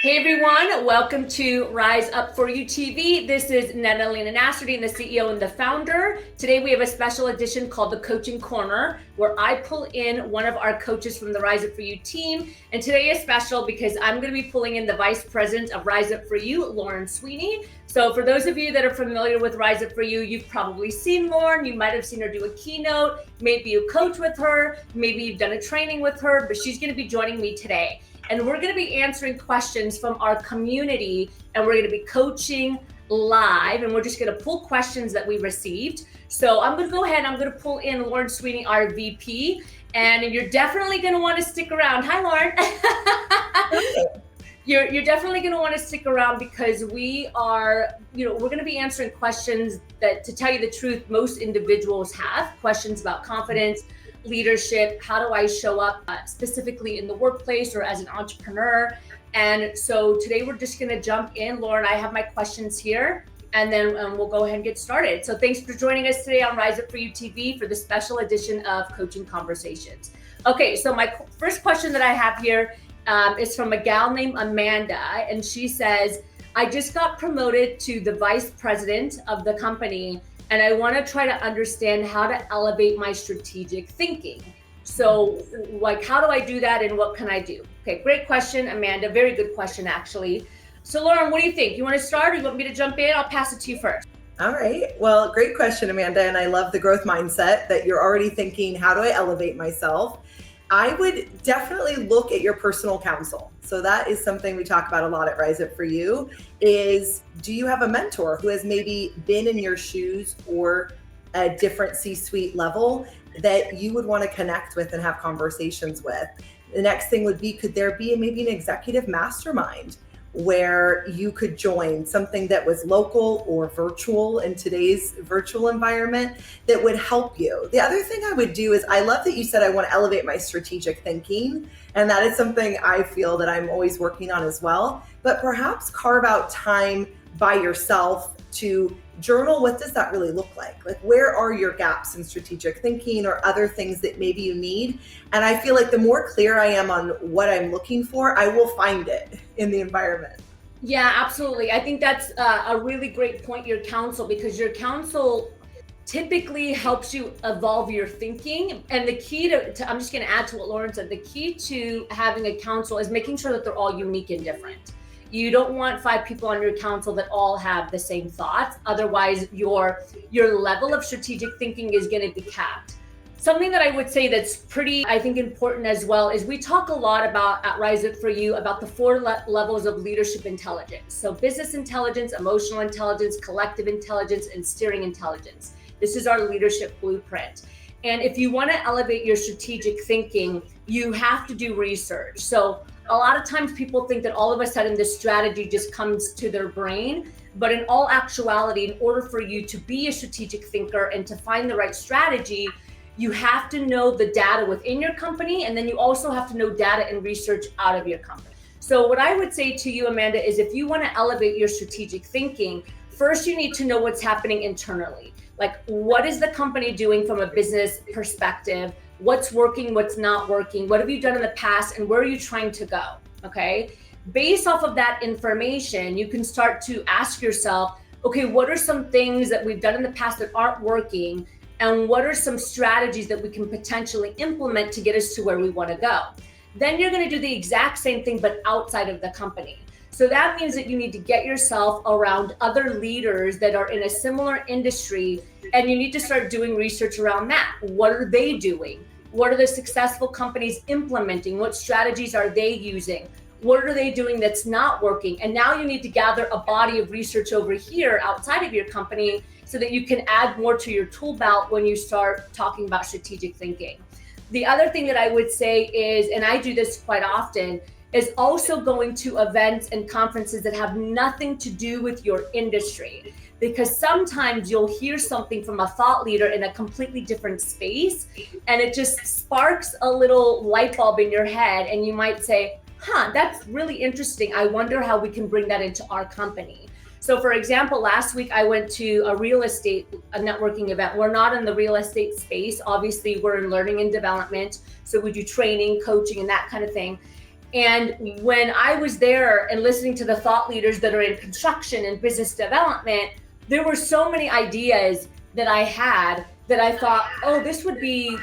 Hey everyone, welcome to Rise Up For You TV. This is Lena, Nasserdeen, the CEO and the founder. Today we have a special edition called the Coaching Corner, where I pull in one of our coaches from the Rise Up For You team. And today is special because I'm going to be pulling in the Vice President of Rise Up For You, Sweeney. So for those of you that are familiar with Rise Up For You, you've probably seen Lauren. You might have seen her do a keynote. Maybe you coach with her. Maybe you've done a training with her, but she's going to be joining me today. And we're going to be answering questions from our community, and we're going to be coaching live, and we're just going to pull questions that we received. So I'm going to go ahead and I'm going to pull in Lauren Sweeney, our VP, and you're definitely going to want to stick around. Hi, Lauren. You're definitely going to want to stick around because we're going to be answering questions that, to tell you the truth, most individuals have questions about confidence, leadership, how do I show up specifically in the workplace or as an entrepreneur. And so today we're just going to jump in. Lauren, I have my questions here, and then we'll go ahead and get started. So thanks for joining us today on Rise Up For You TV for the special edition of Coaching Conversations. Okay, so my first question that I have here is from a gal named Amanda, and she says, I just got promoted to the vice president of the company, and I want to try to understand how to elevate my strategic thinking. So how do I do that and what can I do? Okay, great question, Amanda. Very good question, actually. So Lauren, what do you think? You want to start or you want me to jump in? I'll pass it to you first. All right. Well, great question, Amanda. And I love the growth mindset that you're already thinking, how do I elevate myself? I would definitely look at your personal counsel. So that is something we talk about a lot at Rise Up For You is, do you have a mentor who has maybe been in your shoes or a different C-suite level that you would want to connect with and have conversations with? The next thing would be, could there be maybe an executive mastermind where you could join, something that was local or virtual in today's virtual environment that would help you? The other thing I would do is, I love that you said I want to elevate my strategic thinking, and that is something I feel that I'm always working on as well. But perhaps carve out time by yourself to journal. What does that really look like? Like, where are your gaps in strategic thinking or other things that maybe you need? And I feel like the more clear I am on what I'm looking for, I will find it in the environment. Yeah, absolutely. I think that's a really great point, your counsel, because your counsel typically helps you evolve your thinking. And the key to I'm just going to add to what Lauren said, the key to having a counsel is making sure that they're all unique and different. You don't want 5 people on your council that all have the same thoughts. Otherwise, your level of strategic thinking is going to be capped. Something that I would say that's pretty, I think, important as well is we talk a lot about at Rise Up For You about the 4 levels of leadership intelligence. So business intelligence, emotional intelligence, collective intelligence, and steering intelligence. This is our leadership blueprint. And if you want to elevate your strategic thinking, you have to do research. So a lot of times people think that all of a sudden this strategy just comes to their brain, but in all actuality, in order for you to be a strategic thinker and to find the right strategy, you have to know the data within your company, and then you also have to know data and research out of your company. So what I would say to you, Amanda, is if you want to elevate your strategic thinking, first you need to know what's happening internally. Like, what is the company doing from a business perspective? What's working, what's not working? What have you done in the past, and where are you trying to go? Okay. Based off of that information, you can start to ask yourself, okay, what are some things that we've done in the past that aren't working? And what are some strategies that we can potentially implement to get us to where we want to go? Then you're going to do the exact same thing, but outside of the company. So that means that you need to get yourself around other leaders that are in a similar industry, and you need to start doing research around that. What are they doing? What are the successful companies implementing? What strategies are they using? What are they doing that's not working? And now you need to gather a body of research over here outside of your company so that you can add more to your tool belt when you start talking about strategic thinking. The other thing that I would say is, and I do this quite often, is also going to events and conferences that have nothing to do with your industry. Because sometimes you'll hear something from a thought leader in a completely different space, and it just sparks a little light bulb in your head, and you might say, that's really interesting. I wonder how we can bring that into our company. So for example, last week I went to a networking event. We're not in the real estate space. Obviously, we're in learning and development. So we do training, coaching, and that kind of thing. And when I was there and listening to the thought leaders that are in construction and business development, there were so many ideas that I had that I thought, oh, this would be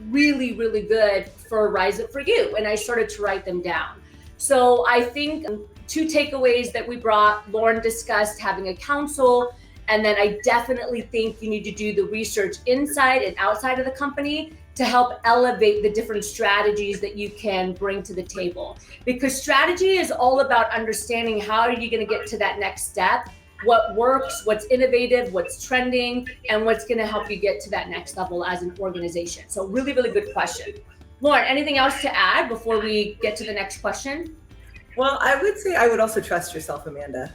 really, really good for Rise Up For You. And I started to write them down. So I think 2 takeaways that we brought, Lauren discussed having a council, and then I definitely think you need to do the research inside and outside of the company to help elevate the different strategies that you can bring to the table. Because strategy is all about understanding how are you going to get to that next step, what works, what's innovative, what's trending, and what's going to help you get to that next level as an organization. So really, really good question. Lauren, anything else to add before we get to the next question? Well, I would say I would also trust yourself, Amanda.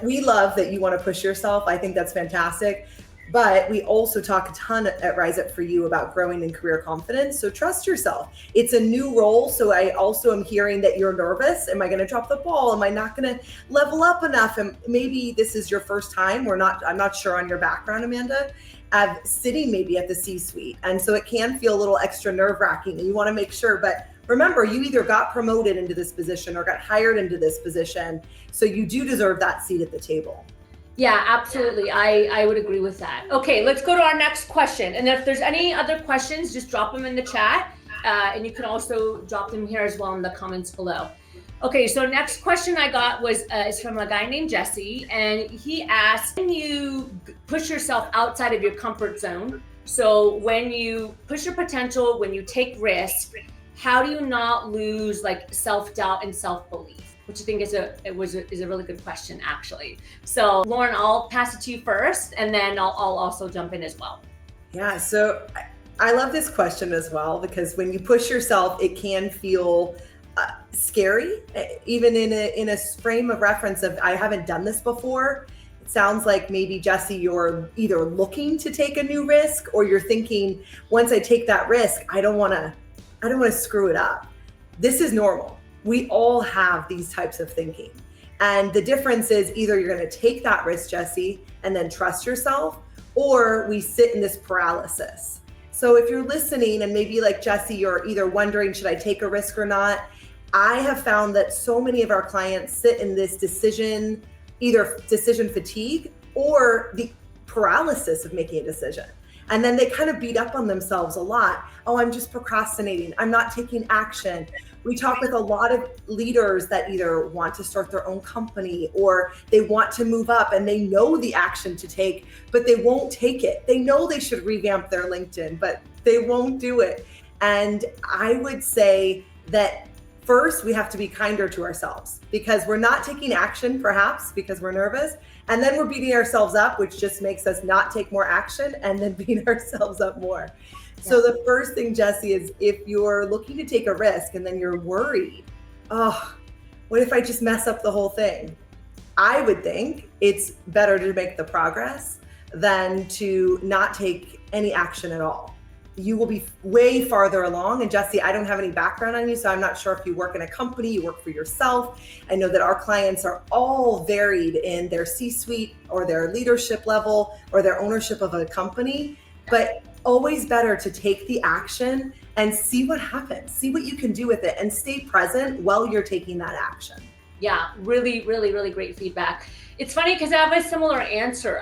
We love that you want to push yourself. I think that's fantastic. But we also talk a ton at Rise Up For You about growing in career confidence. So trust yourself. It's a new role. So I also am hearing that you're nervous. Am I going to drop the ball? Am I not going to level up enough? And maybe this is your first time. I'm not sure on your background, Amanda, of sitting maybe at the C-suite. And so it can feel a little extra nerve-wracking, and you want to make sure. But remember, you either got promoted into this position or got hired into this position. So you do deserve that seat at the table. Yeah, absolutely. I would agree with that. Okay, let's go to our next question. And if there's any other questions, just drop them in the chat. And you can also drop them here as well in the comments below. Okay, so next question I got is from a guy named Jesse. And he asked, can you push yourself outside of your comfort zone? So when you push your potential, when you take risks, how do you not lose like self-doubt and self-belief? Which I think is a really good question, actually. So Lauren, I'll pass it to you first, and then I'll also jump in as well. Yeah, so I love this question as well, because when you push yourself, it can feel scary, even in a frame of reference of I haven't done this before. It sounds like maybe, Jesse, you're either looking to take a new risk, or you're thinking, once I take that risk, I don't want to screw it up. This is normal. We all have these types of thinking. And the difference is either you're going to take that risk, Jesse, and then trust yourself, or we sit in this paralysis. So if you're listening and maybe like Jesse, you're either wondering, should I take a risk or not? I have found that so many of our clients sit in this either decision fatigue or the paralysis of making a decision. And then they kind of beat up on themselves a lot. Oh, I'm just procrastinating. I'm not taking action. We talk with a lot of leaders that either want to start their own company or they want to move up and they know the action to take, but they won't take it. They know they should revamp their LinkedIn, but they won't do it. And I would say that first, we have to be kinder to ourselves because we're not taking action, perhaps because we're nervous. And then we're beating ourselves up, which just makes us not take more action and then beat ourselves up more. Yeah. So the first thing, Jesse, is if you're looking to take a risk and then you're worried, oh, what if I just mess up the whole thing? I would think it's better to make the progress than to not take any action at all. You will be way farther along. And Jesse, I don't have any background on you, so I'm not sure if you work in a company, you work for yourself. I know that our clients are all varied in their C-suite or their leadership level or their ownership of a company, but always better to take the action and see what happens, see what you can do with it and stay present while you're taking that action. Yeah, really, really, really great feedback. It's funny because I have a similar answer.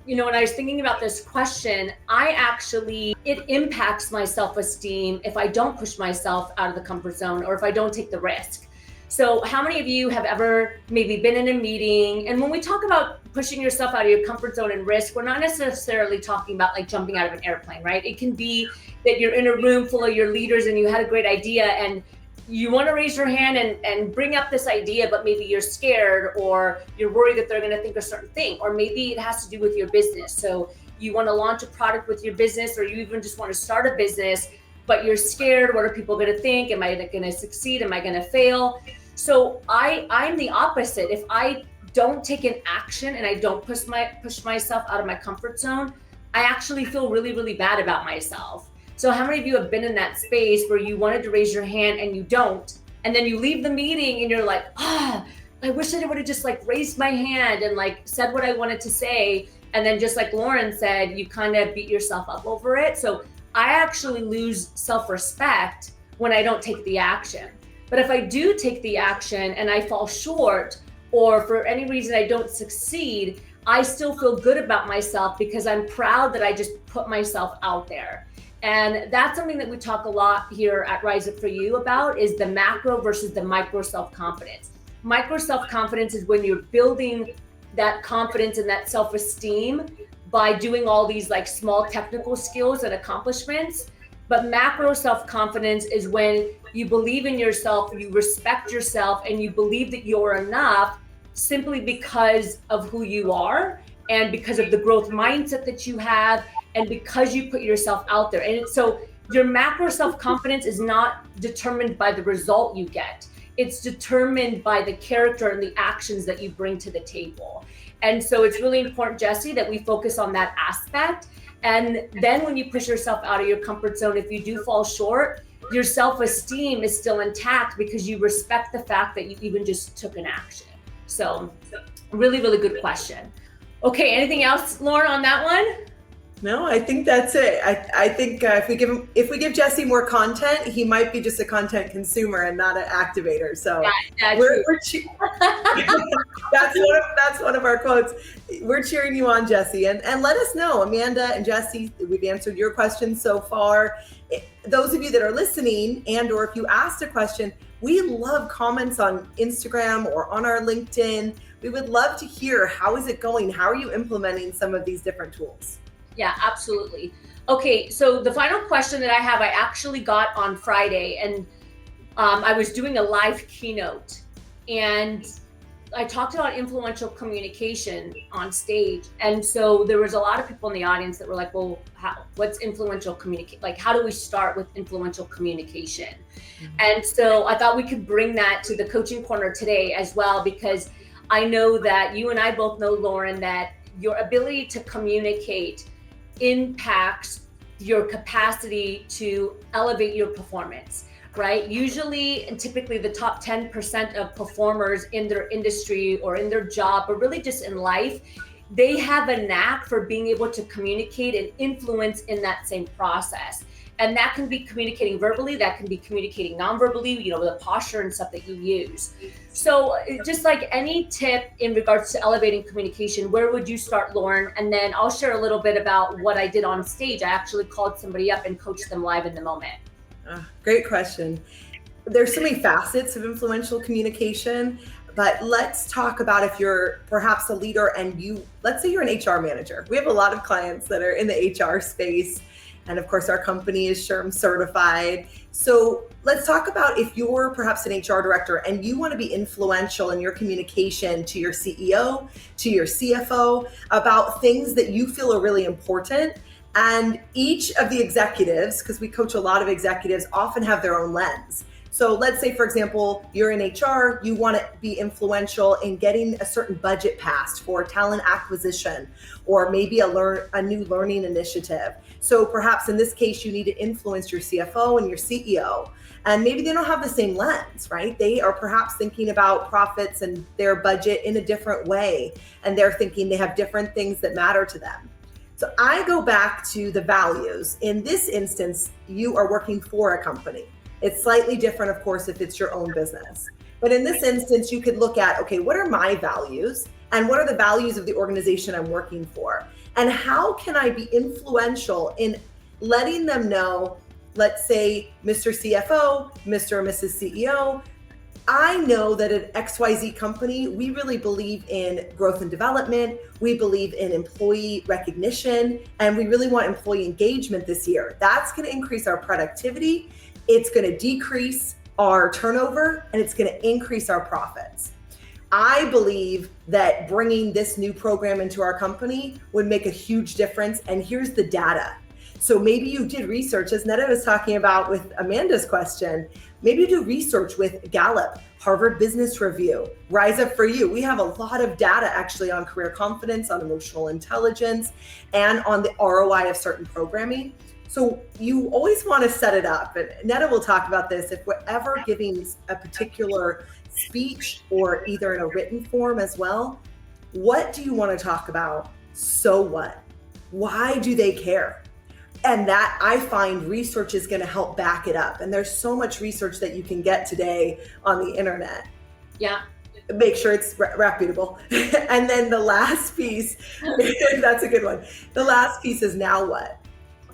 When I was thinking about this question, it impacts my self-esteem if I don't push myself out of the comfort zone or if I don't take the risk. So how many of you have ever maybe been in a meeting? And when we talk about pushing yourself out of your comfort zone and risk, we're not necessarily talking about like jumping out of an airplane, right? It can be that you're in a room full of your leaders and you had a great idea and you want to raise your hand and bring up this idea, but maybe you're scared or you're worried that they're going to think a certain thing, or maybe it has to do with your business. So you want to launch a product with your business, or you even just want to start a business, but you're scared. What are people going to think? Am I going to succeed? Am I going to fail? So I'm the opposite. If I don't take an action and I don't push myself out of my comfort zone, I actually feel really, really bad about myself. So how many of you have been in that space where you wanted to raise your hand and you don't, and then you leave the meeting and you're like, I wish I would have just like raised my hand and like said what I wanted to say. And then just like Lauren said, you kind of beat yourself up over it. So I actually lose self-respect when I don't take the action. But if I do take the action and I fall short, or for any reason I don't succeed, I still feel good about myself because I'm proud that I just put myself out there. And that's something that we talk a lot here at Rise Up For You about, is the macro versus the micro self-confidence. Micro self-confidence is when you're building that confidence and that self-esteem by doing all these like small technical skills and accomplishments. But macro self-confidence is when you believe in yourself, you respect yourself, and you believe that you're enough simply because of who you are and because of the growth mindset that you have and because you put yourself out there. And so your macro self-confidence is not determined by the result you get. It's determined by the character and the actions that you bring to the table. And so it's really important, Jesse, that we focus on that aspect. And then when you push yourself out of your comfort zone, if you do fall short, your self-esteem is still intact because you respect the fact that you even just took an action. So really, really good question. Okay, anything else, Lauren, on that one? No, I think that's it. I think if we give Jesse more content, he might be just a content consumer and not an activator. So that's one of our quotes. We're cheering you on, Jesse, and let us know, Amanda and Jesse. We've answered your questions so far. Those of you that are listening, or if you asked a question, we love comments on Instagram or on our LinkedIn. We would love to hear, how is it going? How are you implementing some of these different tools? Yeah, absolutely. Okay, so the final question that I have, I actually got on Friday, and I was doing a live keynote, and I talked about influential communication on stage. And so there was a lot of people in the audience that were like, well, what's influential communication? Like, how do we start with influential communication? Mm-hmm. And so I thought we could bring that to the coaching corner today as well, because I know that you and I both know, Lauren, that your ability to communicate impacts your capacity to elevate your performance, right? Usually and typically the top 10% of performers in their industry or in their job, or really just in life, they have a knack for being able to communicate and influence in that same process. And that can be communicating verbally, that can be communicating non-verbally, the posture and stuff that you use. So just like any tip in regards to elevating communication, where would you start, Lauren? And then I'll share a little bit about what I did on stage. I actually called somebody up and coached them live in the moment. Great question. There's so many facets of influential communication, but let's talk about if you're perhaps a leader and let's say you're an HR manager. We have a lot of clients that are in the HR space. And of course, our company is SHRM certified. So let's talk about if you're perhaps an HR director and you want to be influential in your communication to your CEO, to your CFO, about things that you feel are really important. And each of the executives, because we coach a lot of executives, often have their own lens. So let's say, for example, you're in HR, you want to be influential in getting a certain budget passed for talent acquisition, or maybe a new learning initiative. So perhaps in this case, you need to influence your CFO and your CEO. And maybe they don't have the same lens, right? They are perhaps thinking about profits and their budget in a different way. And they're thinking they have different things that matter to them. So I go back to the values. In this instance, you are working for a company. It's slightly different, of course, if it's your own business. But in this instance, you could look at, okay, what are my values? And what are the values of the organization I'm working for? And how can I be influential in letting them know, let's say, Mr. CFO, Mr. or Mrs. CEO, I know that at XYZ company, we really believe in growth and development. We believe in employee recognition, and we really want employee engagement this year. That's going to increase our productivity. It's going to decrease our turnover, and it's going to increase our profits. I believe that bringing this new program into our company would make a huge difference. And here's the data. So maybe you did research, as Netta was talking about with Amanda's question. Maybe you do research with Gallup, Harvard Business Review, Rise Up For You. We have a lot of data actually on career confidence, on emotional intelligence, and on the ROI of certain programming. So you always want to set it up. And Netta will talk about this. If we're ever giving a particular speech, or either in a written form as well, what do you want to talk about? So what? Why do they care? And that, I find, research is going to help back it up. And there's so much research that you can get today on the internet. Yeah. Make sure it's reputable. And then the last piece, that's a good one. The last piece is, now what?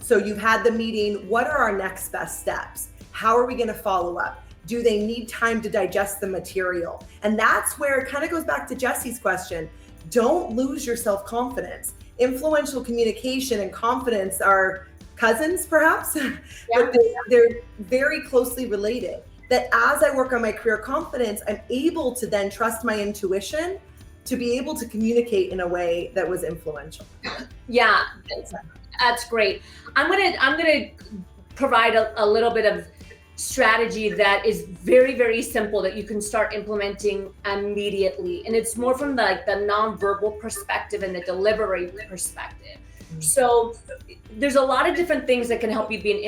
So you've had the meeting. What are our next best steps? How are we going to follow up? Do they need time to digest the material? And that's where it kind of goes back to Jesse's question. Don't lose your self-confidence. Influential communication and confidence are cousins, perhaps, but they're very closely related. That as I work on my career confidence, I'm able to then trust my intuition to be able to communicate in a way that was influential. Yeah, that's great. I'm gonna provide a little bit of strategy that is very, very simple that you can start implementing immediately. And it's more from the nonverbal perspective and the delivery perspective. So there's a lot of different things that can help you be an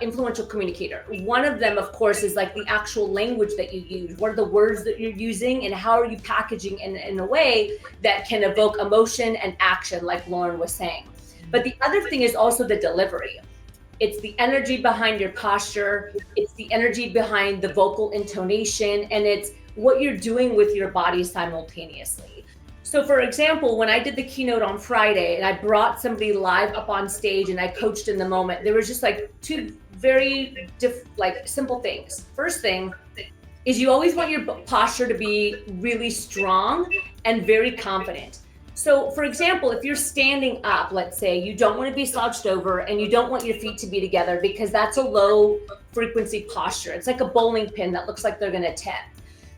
influential communicator. One of them, of course, is like the actual language that you use. What are the words that you're using, and how are you packaging in a way that can evoke emotion and action, like Lauren was saying. But the other thing is also the delivery. It's the energy behind your posture. It's the energy behind the vocal intonation, and it's what you're doing with your body simultaneously. So for example, when I did the keynote on Friday and I brought somebody live up on stage and I coached in the moment, there was just like two very simple things. First thing is, you always want your posture to be really strong and very confident. So for example, if you're standing up, let's say, you don't want to be slouched over and you don't want your feet to be together, because that's a low frequency posture. It's like a bowling pin that looks like they're going to tip.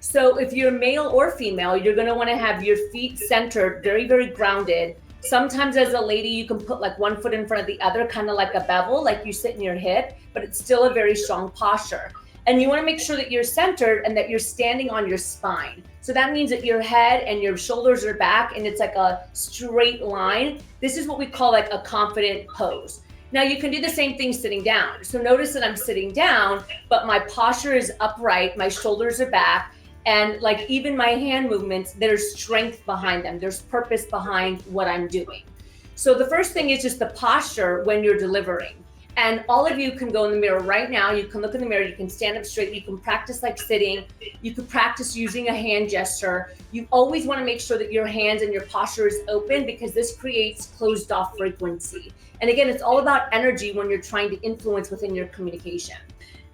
So if you're male or female, you're going to want to have your feet centered, very, very grounded. Sometimes as a lady, you can put like one foot in front of the other, kind of like a bevel, like you sit in your hip, but it's still a very strong posture. And you want to make sure that you're centered and that you're standing on your spine. So that means that your head and your shoulders are back and it's like a straight line. This is what we call like a confident pose. Now you can do the same thing sitting down. So notice that I'm sitting down, but my posture is upright, my shoulders are back. And like even my hand movements, there's strength behind them. There's purpose behind what I'm doing. So the first thing is just the posture when you're delivering. And all of you can go in the mirror right now. You can look in the mirror, you can stand up straight, you can practice like sitting, you can practice using a hand gesture. You always want to make sure that your hands and your posture is open, because this creates closed off frequency. And again, it's all about energy when you're trying to influence within your communication.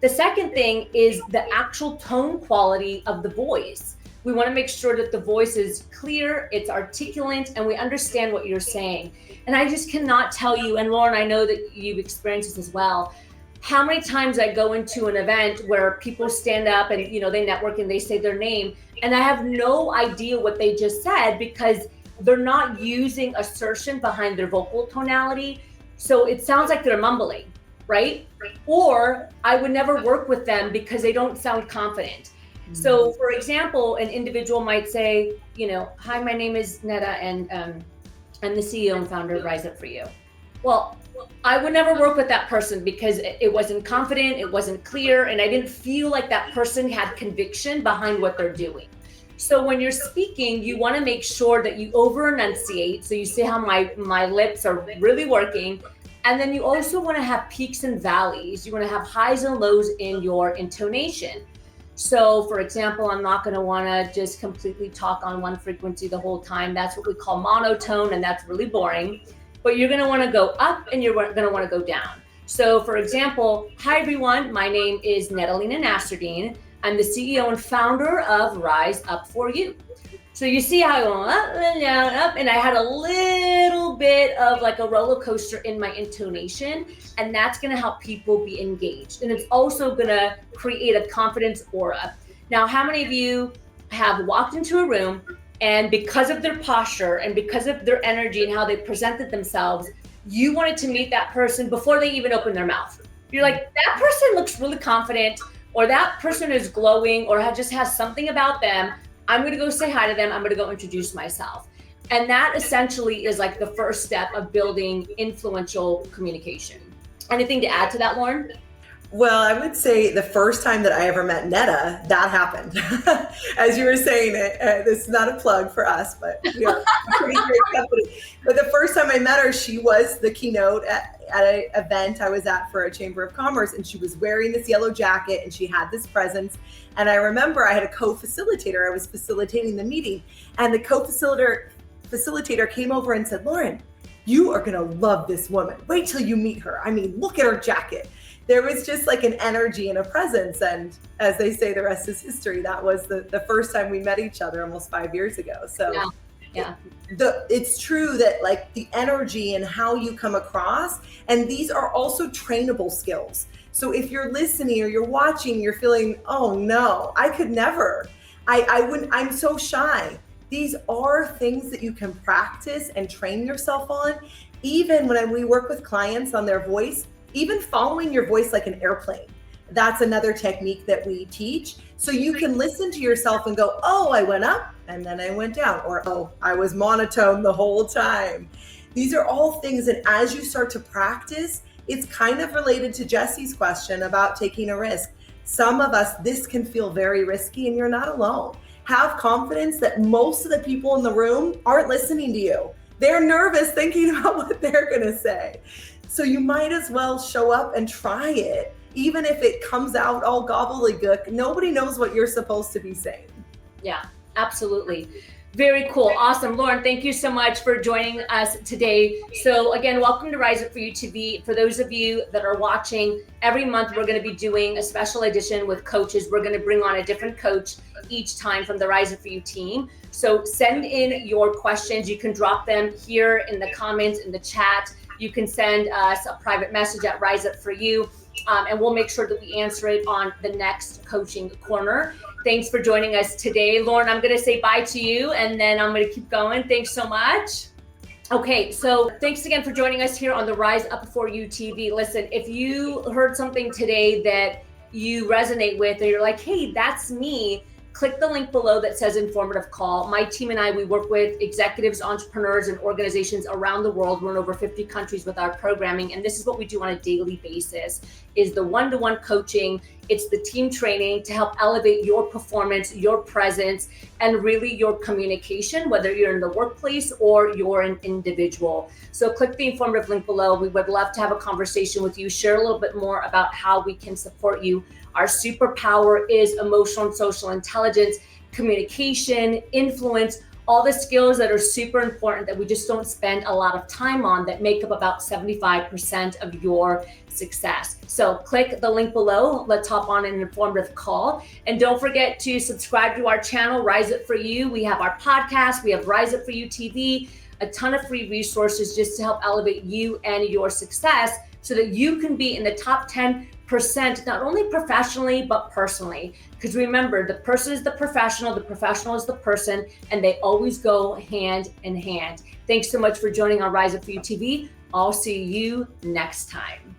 The second thing is the actual tone quality of the voice. We want to make sure that the voice is clear, it's articulate, and we understand what you're saying. And I just cannot tell you, and Lauren, I know that you've experienced this as well, how many times I go into an event where people stand up and they network and they say their name, and I have no idea what they just said because they're not using assertion behind their vocal tonality. So it sounds like they're mumbling, right? Or I would never work with them because they don't sound confident. So for example, an individual might say, hi, my name is Netta, and I'm the CEO and founder of Rise Up For You. Well, I would never work with that person because it wasn't confident, it wasn't clear, and I didn't feel like that person had conviction behind what they're doing. So when you're speaking, you want to make sure that you over enunciate. So you see how my lips are really working. And then you also want to have peaks and valleys. You want to have highs and lows in your intonation. So for example, I'm not going to want to just completely talk on one frequency the whole time. That's what we call monotone, and that's really boring. But you're going to want to go up and you're going to want to go down. So for example, hi everyone, my name is Lena Nasserdeen. I'm the CEO and founder of Rise Up For You. So you see how I go up and down, up, and I had a little bit of like a roller coaster in my intonation, and that's gonna help people be engaged. And it's also gonna create a confidence aura. Now, how many of you have walked into a room and because of their posture and because of their energy and how they presented themselves, you wanted to meet that person before they even opened their mouth? You're like, that person looks really confident, or that person is glowing, or just has something about them. I'm going to go say hi to them. I'm going to go introduce myself. And that essentially is like the first step of building influential communication. Anything to add to that, Lauren? Well, I would say the first time that I ever met Netta, that happened. As you were saying, this is not a plug for us, but we are a pretty great company. But the first time I met her, she was the keynote at an event I was at for a Chamber of Commerce, and she was wearing this yellow jacket and she had this presence. And I remember I had a co-facilitator. I was facilitating the meeting, and the co-facilitator came over and said, "Lauren, you are going to love this woman. Wait till you meet her. I mean, look at her jacket." There was just like an energy and a presence. And as they say, the rest is history. That was the first time we met each other almost 5 years ago. So yeah. It's true that like the energy and how you come across, and these are also trainable skills. So if you're listening or you're watching, you're feeling, oh no, I could never, I wouldn't, I'm so shy. These are things that you can practice and train yourself on. Even when we work with clients on their voice, even following your voice like an airplane. That's another technique that we teach. So you can listen to yourself and go, oh, I went up and then I went down, or oh, I was monotone the whole time. These are all things that as you start to practice, it's kind of related to Jesse's question about taking a risk. Some of us, this can feel very risky, and you're not alone. Have confidence that most of the people in the room aren't listening to you. They're nervous thinking about what they're gonna say. So you might as well show up and try it. Even if it comes out all gobbledygook, nobody knows what you're supposed to be saying. Yeah, absolutely. Very cool. Awesome. Lauren, thank you so much for joining us today. So again, welcome to Rise Up For You TV. For those of you that are watching, every month we're going to be doing a special edition with coaches. We're going to bring on a different coach each time from the Rise Up For You team. So send in your questions. You can drop them here in the comments, in the chat. You can send us a private message at Rise Up For You, and we'll make sure that we answer it on the next coaching corner. Thanks for joining us today. Lauren, I'm going to say bye to you, and then I'm going to keep going. Thanks so much. Okay, so thanks again for joining us here on the Rise Up For You TV. Listen, if you heard something today that you resonate with, or you're like, hey, that's me, click the link below that says informative call. My team and I, we work with executives, entrepreneurs, and organizations around the world. We're in over 50 countries with our programming. And this is what we do on a daily basis, is the one-to-one coaching. It's the team training to help elevate your performance, your presence, and really your communication, whether you're in the workplace or you're an individual. So click the informative link below. We would love to have a conversation with you, share a little bit more about how we can support you. Our superpower is emotional and social intelligence, communication, influence, all the skills that are super important that we just don't spend a lot of time on, that make up about 75% of your success. So click the link below. Let's hop on an informative call. And don't forget to subscribe to our channel, Rise Up For You. We have our podcast. We have Rise Up For You TV, a ton of free resources just to help elevate you and your success so that you can be in the top 10%, not only professionally, but personally. Because remember, the person is the professional is the person, and they always go hand in hand. Thanks so much for joining on Rise Up For You TV. I'll see you next time.